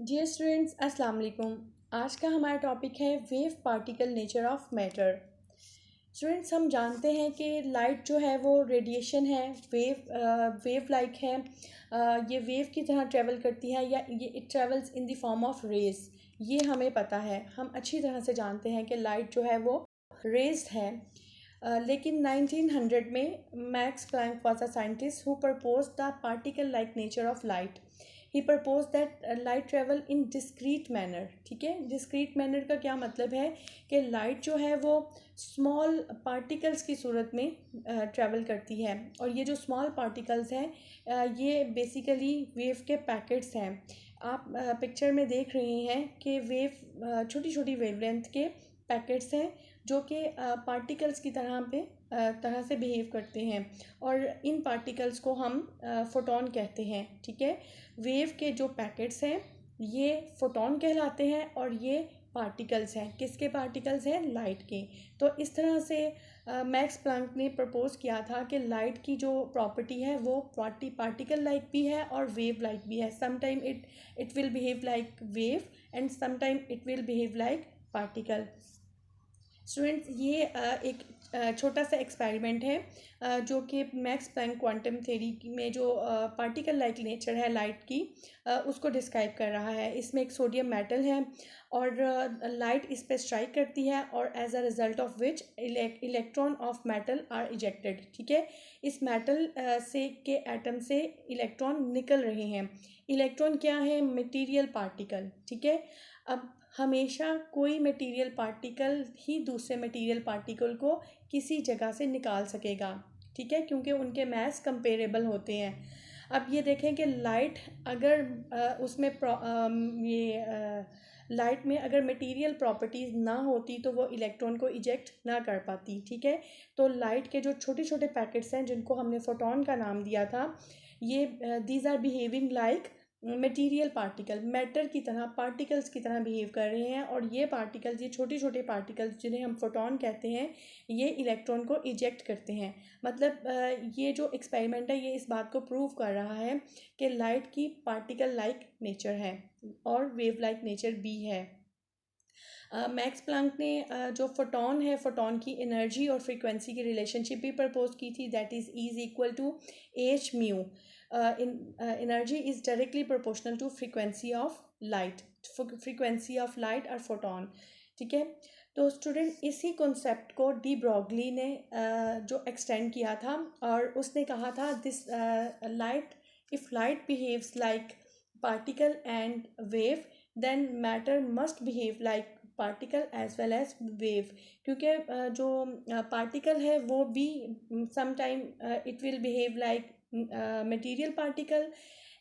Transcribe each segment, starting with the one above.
Dear students, अस्सलाम वालेकुम। आज का हमारा टॉपिक है wave particle nature of matter. Students, हम जानते हैं कि लाइट जो है वो रेडिएशन है, वेव लाइक है। ये वेव की तरह ट्रैवल करती है या ये it travels in the form of rays. ये हमें पता है, हम अच्छी तरह से जानते हैं कि लाइट जो है वो रेज्ड है। लेकिन 1900 में Max Planck was a scientist who propose the particle like nature of light. He propose that light travel in discrete manner. ठीक है, डिस्क्रीट मैनर का क्या मतलब है कि लाइट जो है वो स्मॉल पार्टिकल्स की सूरत में ट्रैवल करती है। और ये जो स्मॉल पार्टिकल्स हैं ये बेसिकली वेव के पैकेट्स हैं। आप पिक्चर में देख रहे हैं कि वेव छोटी छोटी वेवलेंथ के पैकेट्स हैं जो कि पार्टिकल्स की तरह से बिहेव करते हैं। और इन पार्टिकल्स को हम फोटोन कहते हैं। ठीक है, वेव के जो पैकेट्स हैं ये फोटोन कहलाते हैं और ये पार्टिकल्स हैं। किसके पार्टिकल्स हैं? लाइट के। तो इस तरह से मैक्स प्लैंक ने प्रपोज किया था कि लाइट की जो प्रॉपर्टी है वो पार्टिकल लाइक भी है और वेव लाइक भी है। Sometime it will behave like wave and sometime it will behave like particle. Students, ये एक छोटा सा एक्सपेरिमेंट है जो कि मैक्स प्लैंक क्वांटम थ्योरी में जो पार्टिकल लाइक नेचर है लाइट की उसको डिस्क्राइब कर रहा है। इसमें एक सोडियम मेटल है और लाइट इस पर स्ट्राइक करती है और as a result of which electron of metal are ejected. ठीक है, इस मेटल से के एटम से इलेक्ट्रॉन निकल रहे हैं। इलेक्ट्रॉन क्या है? Material particle. ठीक है, अब हमेशा कोई मटेरियल पार्टिकल ही दूसरे मटेरियल पार्टिकल को किसी जगह से निकाल सकेगा। ठीक है, क्योंकि उनके मास कंपेरेबल होते हैं। अब ये देखें कि लाइट अगर लाइट में अगर मटेरियल प्रॉपर्टीज़ ना होती तो वो इलेक्ट्रॉन को इजेक्ट ना कर पाती। ठीक है, तो लाइट के जो छोटे छोटे पैकेट्स हैं जिनको हमने फोटोन का नाम दिया था, ये these are behaving like material particle, matter की तरह, पार्टिकल्स की तरह बिहेव कर रहे हैं। और ये पार्टिकल्स, ये छोटे छोटे पार्टिकल्स जिन्हें हम फोटोन कहते हैं, ये इलेक्ट्रॉन को इजेक्ट करते हैं। मतलब ये जो एक्सपेरिमेंट है ये इस बात को प्रूव कर रहा है कि लाइट की पार्टिकल लाइक नेचर है और वेव लाइक नेचर भी है। मैक्स प्लैंक ने जो फोटोन है, फोटोन की एनर्जी और फ्रीक्वेंसी की रिलेशनशिप भी प्रपोज की थी, that is equal to H mu. Energy is directly proportional to frequency of light. Frequency of light और फोटोन। ठीक है, तो स्टूडेंट इसी कॉन्सेप्ट को डी ब्रॉगली ने जो एक्सटेंड किया था और उसने कहा था this light, if light behaves like particle and wave then matter must behave like particle as well as wave. क्योंकि जो पार्टिकल है वो भी sometime it will behave like material particle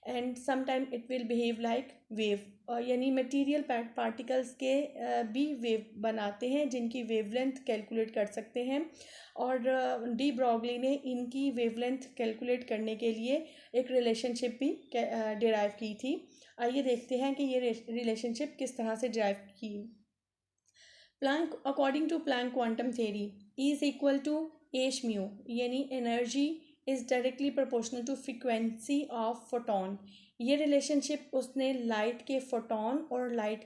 and sometime it will behave like wave. यानी material particles के भी wave बनाते हैं जिनकी वेवलेंथ कैलकुलेट कर सकते हैं। और डी ब्रॉगली ने इनकी वेवलेंथ कैलकुलेट करने के लिए एक रिलेशनशिप भी डिराइव की थी। आइए देखते हैं कि ये रिलेशनशिप किस तरह से डिराइव की। Planck, according to Planck quantum theory, is equal to H mu, यानी energy is directly proportional to frequency of photon. ये रिलेशनशिप उसने लाइट के फोटोन और लाइट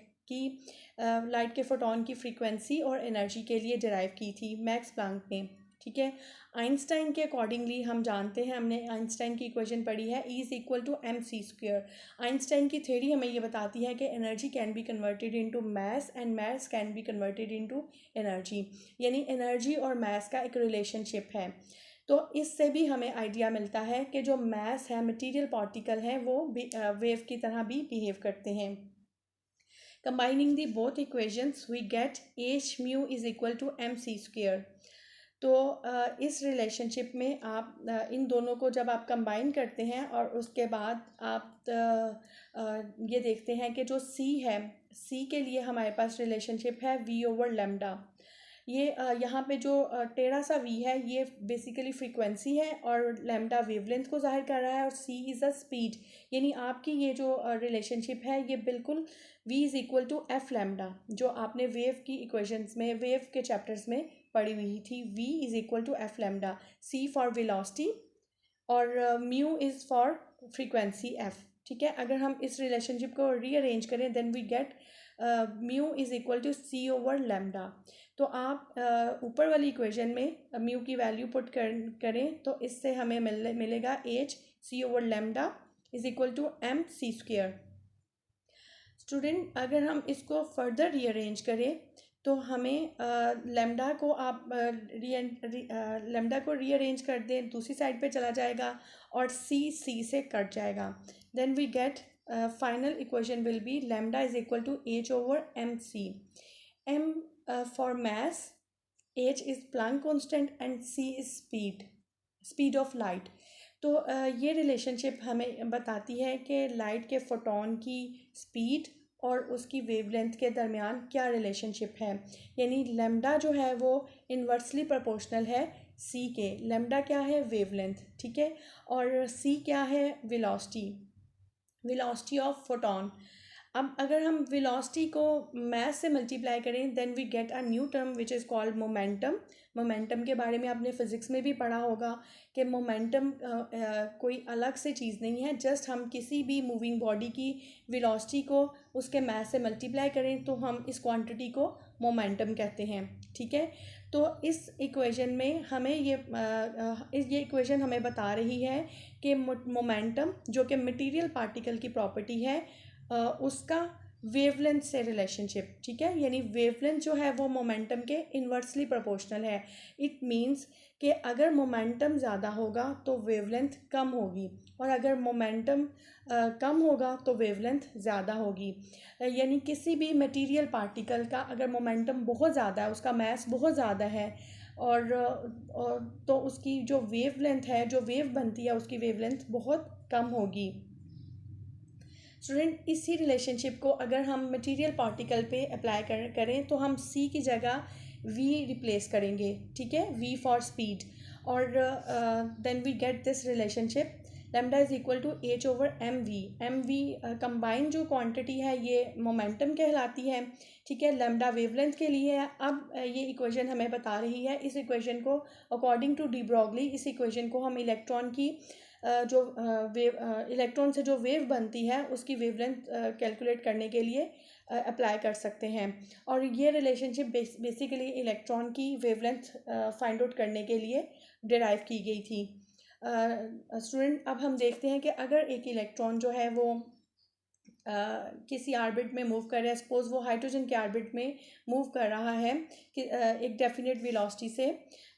के फोटोन की फ्रीक्वेंसी और एनर्जी के लिए डिराइव की थी मैक्स प्लैंक ने। ठीक है, आइंस्टाइन के अकॉर्डिंगली हम जानते हैं, हमने आइंस्टाइन की इक्वेशन पढ़ी है, E is equal to M C square. Einstein की थ्योरी हमें ये बताती है कि energy can be converted into mass and mass can be converted into energy. यानी एनर्जी और मास का एक रिलेशनशिप है। तो इससे भी हमें आइडिया मिलता है कि जो मास है, मटेरियल पार्टिकल हैं, वो वेव की तरह भी बिहेव करते हैं। Combining the both equations we get H mu is equal to M C square. तो इस रिलेशनशिप में आप इन दोनों को जब आप कंबाइन करते हैं और उसके बाद आप ये देखते हैं कि जो सी है, सी के लिए हमारे पास रिलेशनशिप है वी ओवर लेमडा। ये यहाँ पे जो टेढ़ा सा वी है ये बेसिकली फ्रीक्वेंसी है और लेमडा वेवलेंथ को जाहिर कर रहा है और सी इज़ अ स्पीड। यानी आपकी ये जो रिलेशनशिप है ये बिल्कुल V is equal to F lambda, जो आपने वेव की इक्वेशंस में, वेव के चैप्टर्स में पढ़ी हुई थी। v is equal to F lambda, c for velocity और mu is for frequency f। ठीक है। अगर हम इस रिलेशनशिप को रीअरेंज करें then we get mu is equal to C over lambda. तो आप ऊपर वाली इक्वेशन में म्यू की वैल्यू पुट करें तो इससे हमें मिलेगा H C over lambda is equal to M C square. Student अगर हम इसको फर्दर रीअरेंज करें तो हमें लेमडा को आप लेमडा को रीअरेंज कर दें, दूसरी साइड पे चला जाएगा और सी से कट जाएगा। Then we get final equation will be lambda is equal to H over M C. M for mass, H is Planck constant and C is speed of light. तो ये रिलेशनशिप हमें बताती है कि लाइट के photon की speed और उसकी वेवलेंथ के दरमियान क्या रिलेशनशिप है। यानी लेमडा जो है वो इन्वर्सली प्रोपोर्शनल है सी के। लेमडा क्या है? वेवलेंथ, ठीक है। और सी क्या है? Velocity of photon. अब अगर हम वेलोसिटी को मास से मल्टीप्लाई करें then we get a new term which is called momentum. Momentum के बारे में आपने फिज़िक्स में भी पढ़ा होगा कि मोमेंटम कोई अलग से चीज़ नहीं है, जस्ट हम किसी भी मूविंग बॉडी की वेलोसिटी को उसके मास से मल्टीप्लाई करें तो हम इस क्वांटिटी को मोमेंटम कहते हैं, ठीक है। तो इस इक्वेशन में हमें ये इक्वेशन हमें बता रही है कि मोमेंटम जो कि मटेरियल पार्टिकल की प्रॉपर्टी है उसका वेवलेंथ से रिलेशनशिप, ठीक है। यानी वेवलेंथ जो है वो मोमेंटम के इन्वर्सली प्रोपोर्शनल है। इट मीन्स कि अगर मोमेंटम ज़्यादा होगा तो वेवलेंथ कम होगी और अगर मोमेंटम कम होगा तो वेवलेंथ ज़्यादा होगी। यानी किसी भी मटेरियल पार्टिकल का अगर मोमेंटम बहुत ज़्यादा है, उसका मास बहुत ज़्यादा है और तो उसकी जो वेवलेंथ है, जो वेव बनती है, उसकी वेवलेंथ बहुत कम होगी। स्टूडेंट इसी रिलेशनशिप को अगर हम मटेरियल पार्टिकल पे अप्लाई करें तो हम सी की जगह वी रिप्लेस करेंगे, ठीक है, वी फॉर स्पीड। और then we get this relationship lambda is equal to H over M V combine जो क्वांटिटी है ये मोमेंटम कहलाती है, ठीक है। लेमडा वेवलेंथ के लिए है। अब ये इक्वेशन हमें बता रही है, इस इक्वेशन को अकॉर्डिंग टू डी ब्रॉगली इस इक्वेशन को हम इलेक्ट्रॉन की जो इलेक्ट्रॉन से जो वेव बनती है उसकी वेवलेंथ कैलकुलेट करने के लिए अप्लाई कर सकते हैं। और ये रिलेशनशिप बेसिकली इलेक्ट्रॉन की वेवलेंथ फाइंड आउट करने के लिए डिराइव की गई थी। स्टूडेंट अब हम देखते हैं कि अगर एक इलेक्ट्रॉन जो है वो किसी आर्बिट में मूव कर रहा है, सपोज वो हाइड्रोजन के आर्बिट में मूव कर रहा है कि एक डेफिनेट वेलोसिटी से,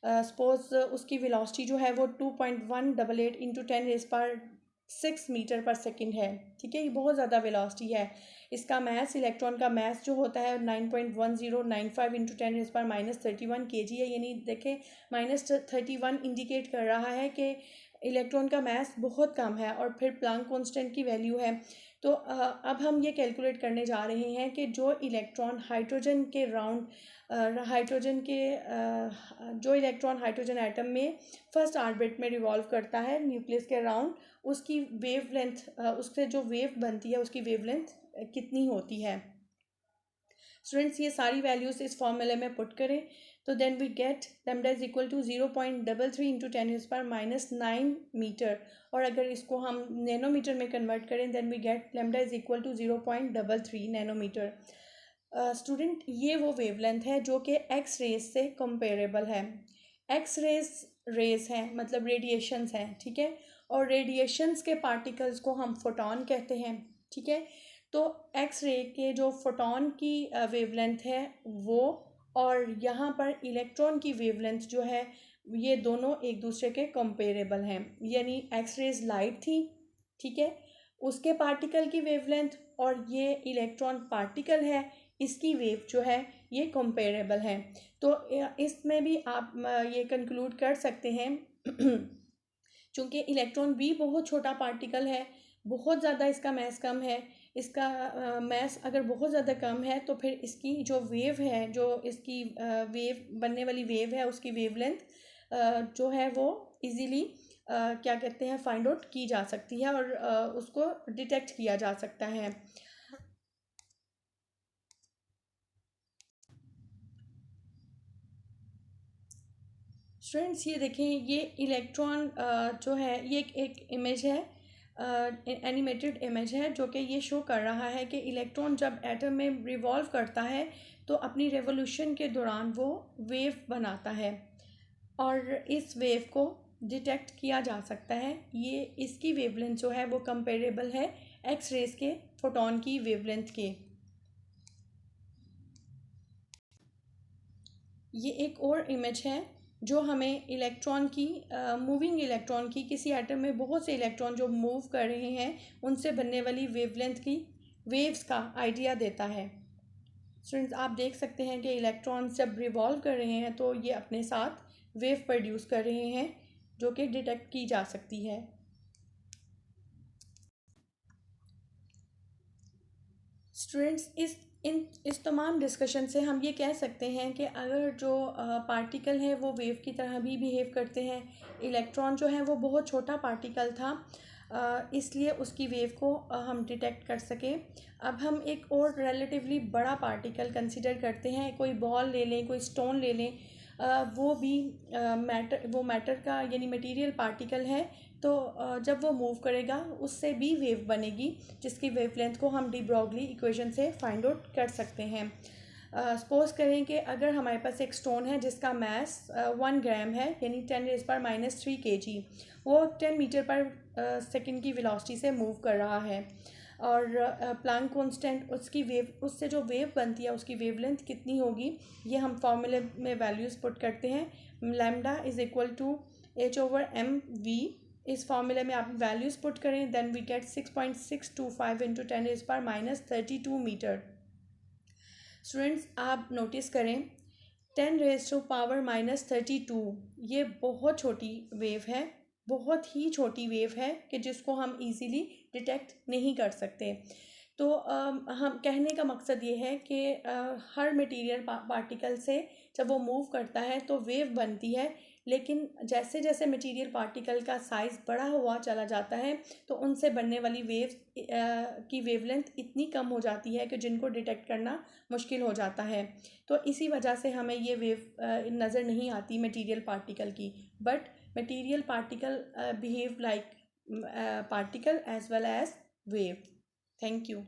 सपोज उसकी वेलोसिटी जो है वो 2.188 इंटू 10⁻6 मीटर पर सेकंड है, ठीक है। ये बहुत ज़्यादा वेलोसिटी है। इसका मास, इलेक्ट्रॉन का मास जो होता है 9.1095 इंटू 10⁻31 kg है। यानी देखें -31 इंडिकेट कर रहा है कि इलेक्ट्रॉन का मास बहुत कम है और फिर प्लैंक कांस्टेंट की वैल्यू है। तो अब हम ये कैलकुलेट करने जा रहे हैं कि जो इलेक्ट्रॉन हाइड्रोजन के जो इलेक्ट्रॉन हाइड्रोजन एटम में फर्स्ट ऑर्बिट में रिवॉल्व करता है न्यूक्लियस के अराउंड, उसकी वेवलेंथ, उससे जो वेव बनती है उसकी वेवलेंथ कितनी होती है। स्टूडेंट्स ये सारी वैल्यूज़ इस फॉर्मूले में पुट करें तो then we get lambda is equal to 0.33 into 10⁻⁹ meter. और अगर इसको हम नैनोमीटर में कन्वर्ट करें then we get lambda is equal to 0.33 nanometer. Student ये वो वेवलेंथ है जो कि एक्स रेज से कंपेरेबल है। एक्स रेज हैं मतलब रेडिएशंस हैं, ठीक है। और रेडिएशंस के पार्टिकल्स को हम फोटॉन कहते हैं, ठीक है। तो एक्स रे के जो फोटॉन की वेवलेंथ है वो और यहाँ पर इलेक्ट्रॉन की वेवलेंथ जो है ये दोनों एक दूसरे के कंपेरेबल हैं। यानी एक्स रेज लाइट थी, ठीक है, उसके पार्टिकल की वेवलेंथ और ये इलेक्ट्रॉन पार्टिकल है इसकी वेव जो है ये कंपेरेबल है। तो इसमें भी आप ये कंक्लूड कर सकते हैं चूँकि इलेक्ट्रॉन भी बहुत छोटा पार्टिकल है, बहुत ज़्यादा इसका मास कम है, इसका मास अगर बहुत ज़्यादा कम है तो फिर इसकी जो वेव है, जो इसकी वेव बनने वाली वेव है उसकी वेवलेंथ जो है वो इजीली क्या कहते हैं फाइंड आउट की जा सकती है और उसको डिटेक्ट किया जा सकता है। स्टूडेंट्स ये देखें ये इलेक्ट्रॉन जो है ये एक इमेज है एनिमेटेड इमेज है जो कि ये शो कर रहा है कि इलेक्ट्रॉन जब एटम में रिवॉल्व करता है तो अपनी रेवोल्यूशन के दौरान वो वेव बनाता है और इस वेव को डिटेक्ट किया जा सकता है। ये इसकी वेवलेंथ जो है वो कंपेरेबल है एक्स रेज के फोटोन की वेवलेंथ के। ये एक और इमेज है जो हमें इलेक्ट्रॉन की मूविंग इलेक्ट्रॉन की, किसी एटम में बहुत से इलेक्ट्रॉन जो मूव कर रहे हैं उनसे बनने वाली वेवलेंथ की वेव्स का आइडिया देता है। स्टूडेंट्स, आप देख सकते हैं कि इलेक्ट्रॉन्स जब रिवॉल्व कर रहे हैं तो ये अपने साथ वेव प्रोड्यूस कर रहे हैं जो कि डिटेक्ट की जा सकती है। स्टूडेंट्स, इस तमाम डिस्कशन से हम ये कह सकते हैं कि अगर जो पार्टिकल है वो वेव की तरह भी बिहेव करते हैं, इलेक्ट्रॉन जो है वो बहुत छोटा पार्टिकल था इसलिए उसकी वेव को हम डिटेक्ट कर सके। अब हम एक और रिलेटिवली बड़ा पार्टिकल कंसिडर करते हैं, कोई बॉल ले लें, कोई स्टोन ले लें, वो भी मैटर का यानी मटेरियल पार्टिकल है। तो जब वो मूव करेगा उससे भी वेव बनेगी जिसकी वेवलेंथ को हम डी ब्रॉगली इक्वेशन से फाइंड आउट कर सकते हैं। सपोज़ करें कि अगर हमारे पास एक स्टोन है जिसका मास 1 ग्राम है यानी 10⁻³ kg, वो 10 मीटर पर सेकंड की वेलोसिटी से मूव कर रहा है और प्लैंक कांस्टेंट उससे जो वेव बनती है उसकी वेवलेंथ कितनी होगी, ये हम फॉर्मूले में वैल्यूज़ पुट करते हैं। Lambda is equal to h/mv। इस फॉर्मूले में आप वैल्यूज़ पुट करें, then we get 6.625 into 10⁻32 meter. Students, आप नोटिस करें 10⁻32 ये बहुत छोटी वेव है, बहुत ही छोटी वेव है कि जिसको हम इजीली डिटेक्ट नहीं कर सकते। तो हम कहने का मकसद ये है कि हर मटेरियल पार्टिकल से जब वो मूव करता है तो वेव बनती है, लेकिन जैसे जैसे मटेरियल पार्टिकल का साइज़ बड़ा हुआ चला जाता है तो उनसे बनने वाली वेव्स की वेवलेंथ इतनी कम हो जाती है कि जिनको डिटेक्ट करना मुश्किल हो जाता है। तो इसी वजह से हमें ये वेव नज़र नहीं आती मटेरियल पार्टिकल की, but material particle behave like particle as well as wave. Thank you.